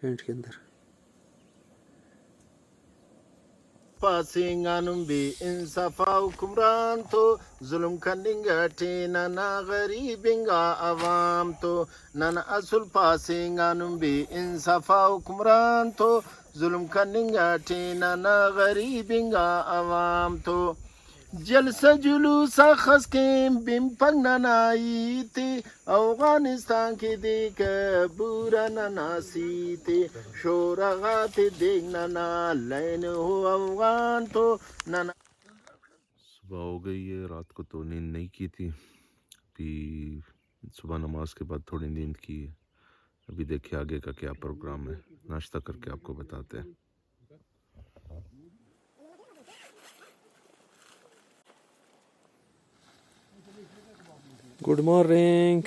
Tent کے اندر پاسینگانم بے انصافا حکمران تو ظلم کننگا ٹینا نا غریبنگا عوام تو نن اصل پاسینگانم بے انصافا حکمران تو ظلم کننگا ٹینا نا غریبنگا عوام تو جلسہ جلوسہ خسکیں بم پنگنا نائی تھی افغانستان کی دیکھ بورا نناسی تھی شورغات دیکھنا نا لین ہو افغان تو ننا. صبح ہو گئی ہے، رات کو تو نیند نہیں کی تھی، ابھی صبح نماز کے بعد تھوڑی نیند کی ہے. ابھی دیکھیں آگے کا کیا پروگرام ہے، ناشتہ کر کے آپ کو بتاتے ہیں. Good morning.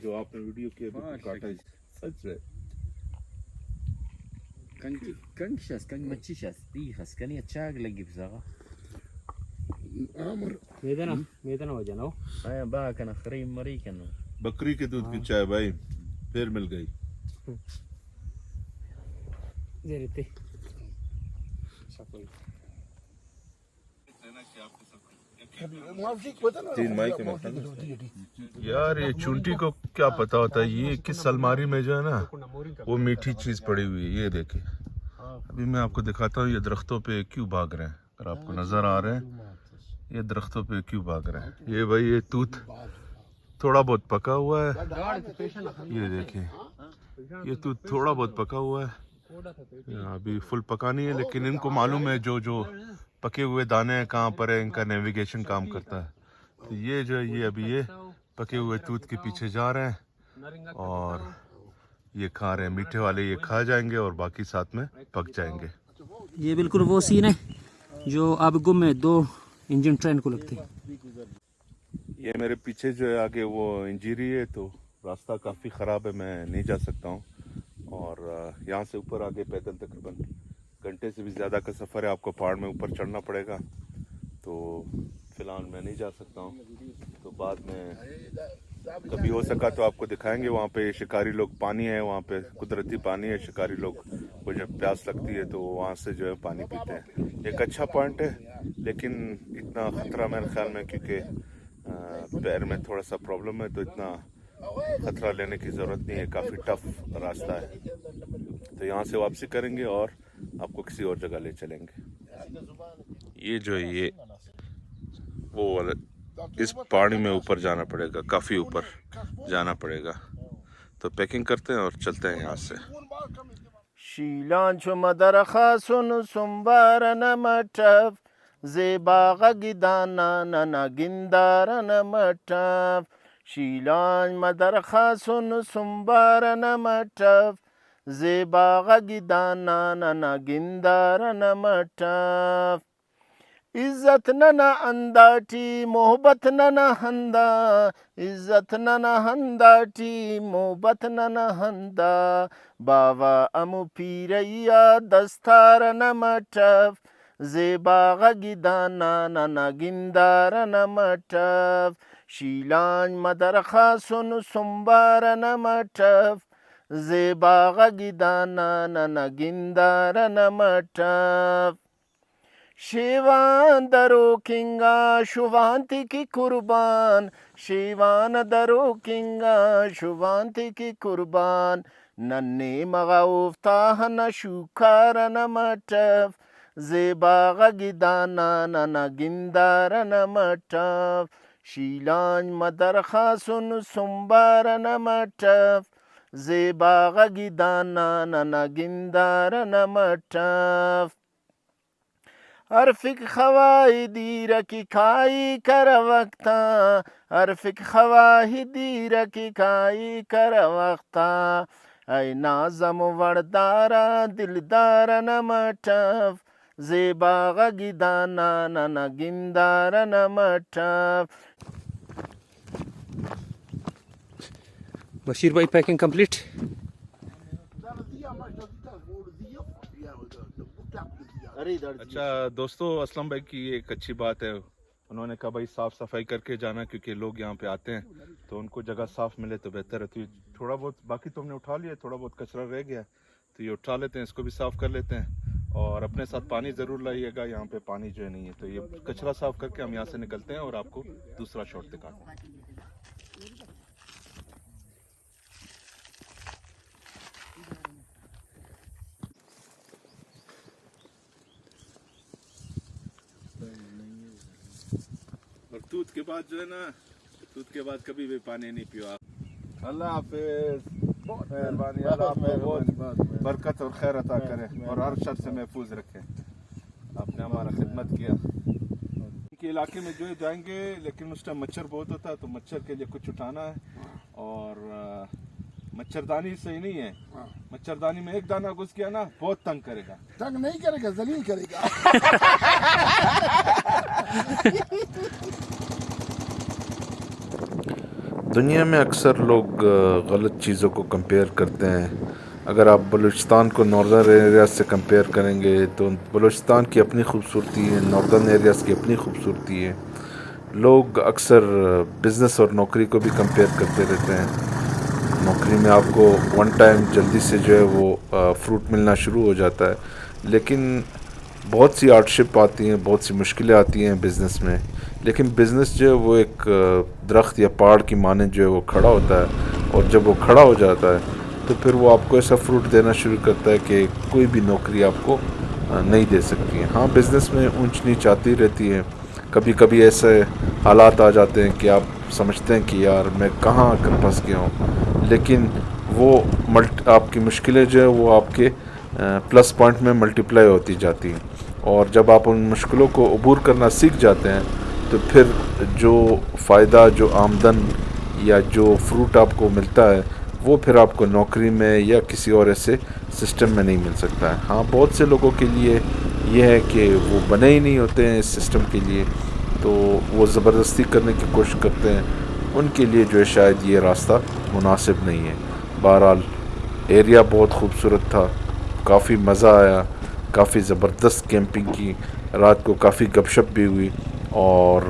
جو آپ نے ویڈیو کیا کاٹا سچ ہے. Kanskjes, kan matchjes, dijas, kan jeg tjag lagi بزاغة. میدنا ہو جانا. أنا بقى كان خريم مريكا. بکری کے دودھ کی چائے بھائی پھر مل گئی. تین مائی کے یار یہ چونٹی کو کیا پتا ہوتا ہے یہ کس الماری میں جو ہے نا وہ میٹھی چیز پڑی ہوئی ہے. یہ دیکھیں ابھی میں آپ کو دکھاتا ہوں یہ درختوں پہ کیوں بھاگ رہے ہیں. اگر آپ کو نظر آ رہے ہیں یہ درختوں پہ کیوں بھاگ رہے ہیں. یہ بھائی یہ توت تھوڑا بہت پکا ہوا ہے. یہ دیکھیں یہ توت تھوڑا بہت پکا ہوا ہے، ابھی فل پکا نہیں ہے، لیکن ان کو معلوم ہے جو جو پکے ہوئے دانے ہیں کہاں پر ہے، ان کا نیویگیشن کام کرتا ہے. تو یہ جو ہے یہ ابھی یہ پکے ہوئے توت کے پیچھے جا رہے ہیں اور یہ کھا رہے ہیں. میٹھے والے یہ کھا جائیں گے اور باقی ساتھ میں پک جائیں گے. یہ بالکل وہ سین ہے جو اب گم میں 2 انجن ٹرین کو لگتے ہیں. یہ میرے پیچھے جو ہے آگے وہ انجیری ہے تو راستہ کافی خراب ہے، میں نہیں جا سکتا ہوں. اور یہاں سے اوپر آگے پیدل تقریباً گھنٹے سے بھی زیادہ کا سفر ہے، آپ کو پہاڑ میں اوپر چڑھنا پڑے گا. تو فی الحال میں نہیں جا سکتا ہوں، تو بعد میں کبھی ہو سکا تو آپ کو دکھائیں گے. وہاں پہ شکاری لوگ پانی ہے، وہاں پہ قدرتی پانی ہے، شکاری لوگ کو جب پیاس لگتی ہے تو وہاں سے جو ہے پانی پیتے ہیں. ایک اچھا پوائنٹ ہے لیکن اتنا خطرہ میرے خیال میں کیونکہ پیر میں تھوڑا سا پرابلم ہے تو اتنا خطرہ لینے کی ضرورت نہیں ہے. کافی ٹف راستہ ہے، تو یہاں سے واپسی کریں گے اور آپ کو کسی اور جگہ لے چلیں گے. یہ جو یہ وہ اس پہاڑی میں اوپر جانا پڑے گا، کافی اوپر جانا پڑے گا. تو پیکنگ کرتے ہیں اور چلتے ہیں یہاں سے. شیلان چو مدر خاسون سنبارن مٹف زیباغ گدانا ننا گندارن مٹف. شیلان مدر خاسون سنبارن مٹف زیباغ گدانا ننا گندارن مٹف. عزت ننا انداٹی محبت ننا ہندا، عزت ننا ہنداٹی محبت ننا ہندا. باوا امو پیریا دستار نمٹف زیباغ گدانا ننا گندار نمٹف. شیلان مدر خاسون سنبار نمٹف زیباغ گدانا ننا گندار نمٹف. شیوان درو کنگا شوانتی کی قربان، شیوان درو کنگا شوانتی کی قربان. ننے مغاوفتاہ نشوکار نمٹف زیباغ گدانا ننا گندار نمٹف. شیلان مدر خاسون سنبار نمٹف زیباغ گدانا ننا گندار نمٹف. عرفک خواہی دیرہ کی کھائی کر وقتا عرفک خواہی دیرہ کی کھائی کر وقتا ای نازم وردارا دلدارا نمٹف زیبا غگدانا نانا گندارا نمٹف. بشیر بھائی پیکنگ کمپلیٹ. اچھا دوستو، اسلم بھائی کی ایک اچھی بات ہے، انہوں نے کہا بھائی صاف صفائی کر کے جانا، کیونکہ لوگ یہاں پہ آتے ہیں تو ان کو جگہ صاف ملے تو بہتر ہے. تو تھوڑا بہت باقی تو ہم نے اٹھا لیا، تھوڑا بہت کچرا رہ گیا تو یہ اٹھا لیتے ہیں، اس کو بھی صاف کر لیتے ہیں. اور اپنے ساتھ پانی ضرور لائیے گا، یہاں پہ پانی جو ہے نہیں ہے. تو یہ کچرا صاف کر کے ہم یہاں سے نکلتے ہیں اور آپ کو دوسرا شاٹ دکھاتے ہیں. اور دودھ کے بعد جو ہے نا، دودھ کے بعد کبھی بھی پانی نہیں پیو آپ. اللہ حافظ. مہربانی، اللہ آپ کو بہت برکت اور خیر عطا کرے اور ہر شر سے محفوظ رکھے. آپ نے ہمارا خدمت کیا. ان کے علاقے میں جو ہے جائیں گے، لیکن اس ٹائم مچھر بہت ہوتا ہے تو مچھر کے لیے کچھ اٹھانا ہے. اور مچھردانی صحیح نہیں ہے. مچھردانی میں ایک دانہ گھس گیا نا بہت تنگ کرے گا. تنگ نہیں کرے گا، ذلیل کرے گا. دنیا میں اکثر لوگ غلط چیزوں کو کمپیئر کرتے ہیں. اگر آپ بلوچستان کو ناردرن ایریاز سے کمپیئر کریں گے تو بلوچستان کی اپنی خوبصورتی ہے، ناردرن ایریاز کی اپنی خوبصورتی ہے. لوگ اکثر بزنس اور نوکری کو بھی کمپیئر کرتے رہتے ہیں. نوکری میں آپ کو ون ٹائم جلدی سے جو ہے وہ فروٹ ملنا شروع ہو جاتا ہے، لیکن بہت سی ہارڈشپ آتی ہیں، بہت سی مشکلیں آتی ہیں بزنس میں. لیکن بزنس جو ہے وہ ایک درخت یا پہاڑ کی مانند جو ہے وہ کھڑا ہوتا ہے، اور جب وہ کھڑا ہو جاتا ہے تو پھر وہ آپ کو ایسا فروٹ دینا شروع کرتا ہے کہ کوئی بھی نوکری آپ کو نہیں دے سکتی ہے. ہاں بزنس میں اونچ نیچ آتی رہتی ہے، کبھی کبھی ایسے حالات آ جاتے ہیں کہ آپ سمجھتے ہیں کہ یار میں کہاں آ کر پھنس گیا ہوں، لیکن وہ آپ کی مشکلیں جو ہے وہ آپ کے پلس پوائنٹ میں ملٹیپلائی ہوتی جاتی ہیں. اور جب آپ ان مشکلوں کو عبور کرنا سیکھ جاتے ہیں تو پھر جو فائدہ، جو آمدن یا جو فروٹ آپ کو ملتا ہے وہ پھر آپ کو نوکری میں یا کسی اور ایسے سسٹم میں نہیں مل سکتا ہے. ہاں بہت سے لوگوں کے لیے یہ ہے کہ وہ بنے ہی نہیں ہوتے ہیں اس سسٹم کے لیے، تو وہ زبردستی کرنے کی کوشش کرتے ہیں. ان کے لیے جو ہے شاید یہ راستہ مناسب نہیں ہے. بہرحال ایریا بہت خوبصورت تھا، کافی مزہ آیا، کافی زبردست کیمپنگ کی، رات کو کافی گپ شپ بھی ہوئی. اور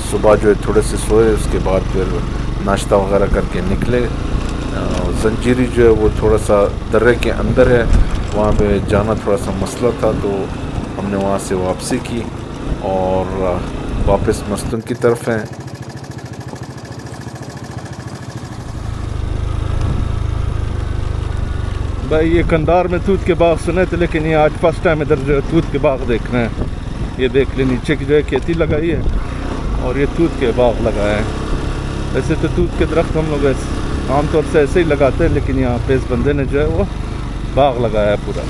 صبح جو ہے تھوڑے سے سوئے، اس کے بعد پھر ناشتہ وغیرہ کر کے نکلے. زنجیری جو ہے وہ تھوڑا سا درے کے اندر ہے، وہاں پہ جانا تھوڑا سا مسئلہ تھا تو ہم نے وہاں سے واپسی کی اور واپس مستون کی طرف ہیں. بھائی یہ کندار میں توت کے باغ سنے تھے، لیکن یہ آج فرسٹ ٹائم ادھر جو ہے توت کے باغ دیکھ رہے ہیں. یہ دیکھ لیں نیچے کی جو ہے کھیتی لگائی ہے اور یہ توت کے باغ لگائے ہیں. ویسے تو توت کے درخت ہم لوگ عام طور سے ایسے ہی لگاتے ہیں، لیکن یہاں پہ اس بندے نے جو ہے وہ باغ لگایا ہے پورا.